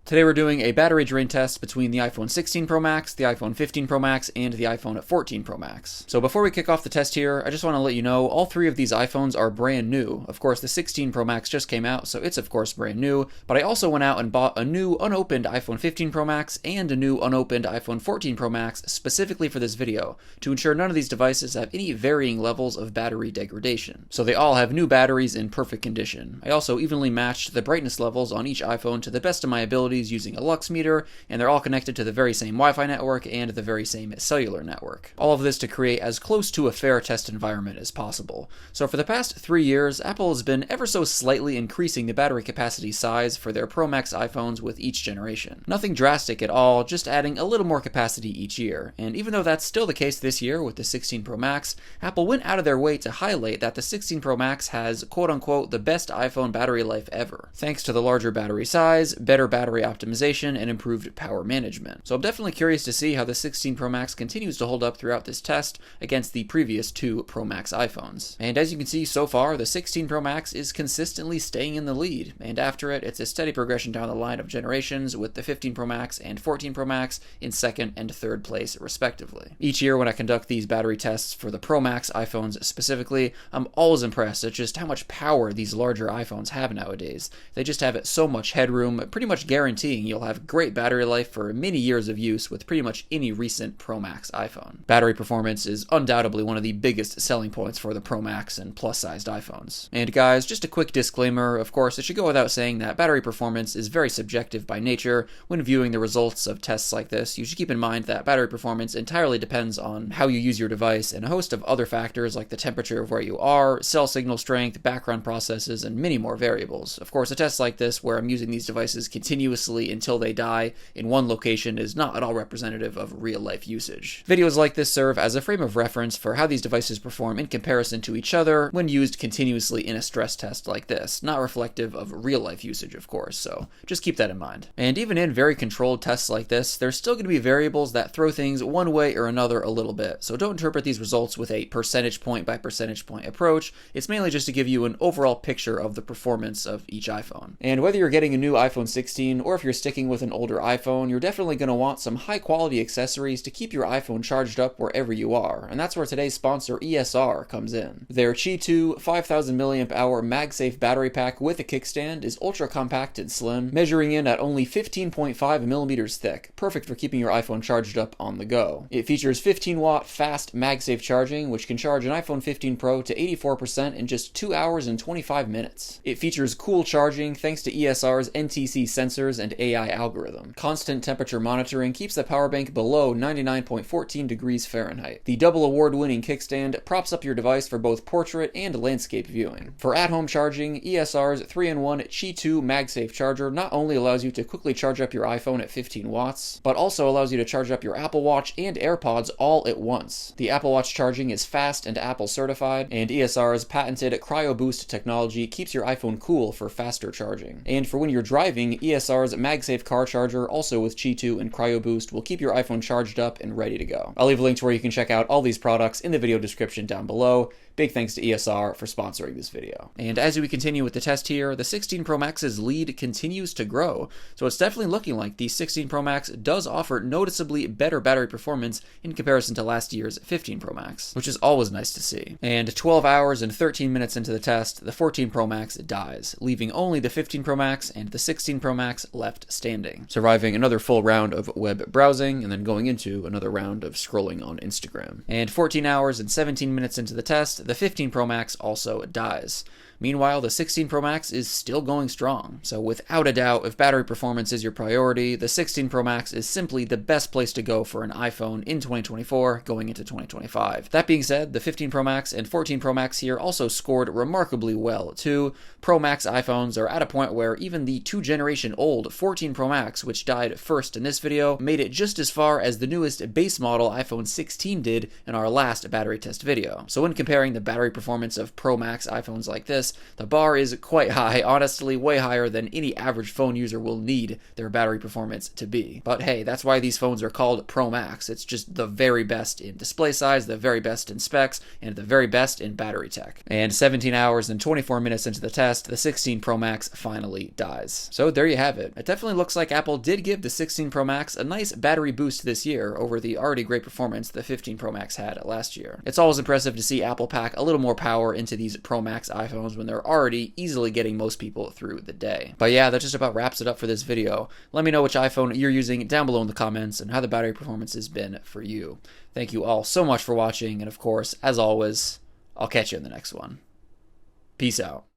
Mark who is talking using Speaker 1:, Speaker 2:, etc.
Speaker 1: Today we're doing a battery drain test between the iPhone 16 Pro Max, the iPhone 15 Pro Max, and the iPhone 14 Pro Max. So before we kick off the test here, I just want to let you know all three of these iPhones are brand new. Of course, the 16 Pro Max just came out, so it's of course brand new, but I also went out and bought a new unopened iPhone 15 Pro Max and a new unopened iPhone 14 Pro Max specifically for this video, to ensure none of these devices have any varying levels of battery degradation. So they all have new batteries in perfect condition. I also evenly matched the brightness levels on each iPhone to the best of my abilities using a lux meter, and they're all connected to the very same Wi-Fi network and the very same cellular network. All of this to create as close to a fair test environment as possible. So for the past 3 years, Apple has been ever so slightly increasing the battery capacity size for their Pro Max iPhones with each generation. Nothing drastic at all, just adding a little more capacity each year. And even though that's still the case this year with the 16 Pro Max, Apple went out of their way to highlight that the 16 Pro Max has quote-unquote the best iPhone battery life ever, thanks to the larger battery size, better battery optimization, and improved power management. So I'm definitely curious to see how the 16 Pro Max continues to hold up throughout this test against the previous two Pro Max iPhones. And as you can see so far, the 16 Pro Max is consistently staying in the lead, and after it, it's a steady progression down the line of generations, with the 15 Pro Max and 14 Pro Max in second and third place respectively. Each year when I conduct these battery tests for the Pro Max iPhones specifically, I'm always impressed at just how much power these larger iPhones have nowadays. They just have so much headroom, pretty much guaranteeing you'll have great battery life for many years of use with pretty much any recent Pro Max iPhone. Battery performance is undoubtedly one of the biggest selling points for the Pro Max and plus-sized iPhones. And guys, just a quick disclaimer, of course, it should go without saying that battery performance is very subjective by nature. When viewing the results of tests like this, you should keep in mind that battery performance entirely depends on how you use your device and a host of other factors like the temperature of where you are, cell signal strength, background processes, and many more variables. Of course, a test like this, where I'm using these devices continuously until they die in one location, is not at all representative of real-life usage. Videos like this serve as a frame of reference for how these devices perform in comparison to each other when used continuously in a stress test like this, not reflective of real-life usage, of course, so just keep that in mind. And even in very controlled tests like this, there's still going to be variables that throw things one way or another a little bit, so don't interpret these results with a percentage point by percentage point approach. It's mainly just to give you an overall picture of the performance of each iPhone. And whether you're getting a new iPhone 16 or if you're sticking with an older iPhone, you're definitely going to want some high quality accessories to keep your iPhone charged up wherever you are, and that's where today's sponsor ESR comes in. Their Qi 2 5000 mAh MagSafe battery pack with a kickstand is ultra compact and slim, measuring in at only 15.5 millimeters thick, perfect for keeping your iPhone charged up on the go. It features 15-watt fast MagSafe charging, which can charge an iPhone 15 Pro to 84% in just 2 hours and 25 minutes. It features cool charging thanks to ESR's NTC sensors and AI algorithm. Constant temperature monitoring keeps the power bank below 99.14 degrees Fahrenheit. The double award-winning kickstand props up your device for both portrait and landscape viewing. For at-home charging, ESR's 3-in-1 Qi 2 MagSafe charger not only allows you to quickly charge up your iPhone at 15 watts, but also allows you to charge up your Apple Watch and AirPods all at once. The Apple Watch charging is fast and Apple certified, and ESR's patented Cryo Boost technology keeps your iPhone cool for faster charging. And for when you're driving, ESR's MagSafe car charger, also with Qi 2 and Cryo Boost, will keep your iPhone charged up and ready to go. I'll leave a link to where you can check out all these products in the video description down below. Big thanks to ESR for sponsoring this video. And as we continue with the test here, the 16 Pro Max's lead continues to grow, so it's definitely looking like the 16 Pro Max does offer noticeably better battery performance in comparison to last year's 15 Pro Max, which is always nice to see. And 12 hours and 13 minutes into the test, the 14 Pro Max dies, leaving only the 15 Pro Max and the 16 Pro Max left standing, surviving another full round of web browsing and then going into another round of scrolling on Instagram. And 14 hours and 17 minutes into the test, the 15 Pro Max also dies. Meanwhile, the 16 Pro Max is still going strong, so without a doubt, if battery performance is your priority, the 16 Pro Max is simply the best place to go for an iPhone in 2024 going into 2025. That being said, the 15 Pro Max and 14 Pro Max here also scored remarkably well too. Pro Max iPhones are at a point where even the 2-generation-old 14 Pro Max, which died first in this video, made it just as far as the newest base model iPhone 16 did in our last battery test video. So when comparing the battery performance of Pro Max iPhones like this the bar is quite high, honestly way higher than any average phone user will need their battery performance to be. But hey, that's why these phones are called Pro Max. It's just the very best in display size, the very best in specs, and the very best in battery tech. And 17 hours and 24 minutes into the test, the 16 Pro Max finally dies. So there you have it. It definitely looks like Apple did give the 16 Pro Max a nice battery boost this year over the already great performance the 15 Pro Max had last year. It's always impressive to see Apple pack a little more power into these Pro Max iPhones when they're already easily getting most people through the day. But yeah, that just about wraps it up for this video. Let me know which iPhone you're using down below in the comments and how the battery performance has been for you. Thank you all so much for watching, and of course, as always, I'll catch you in the next one. Peace out.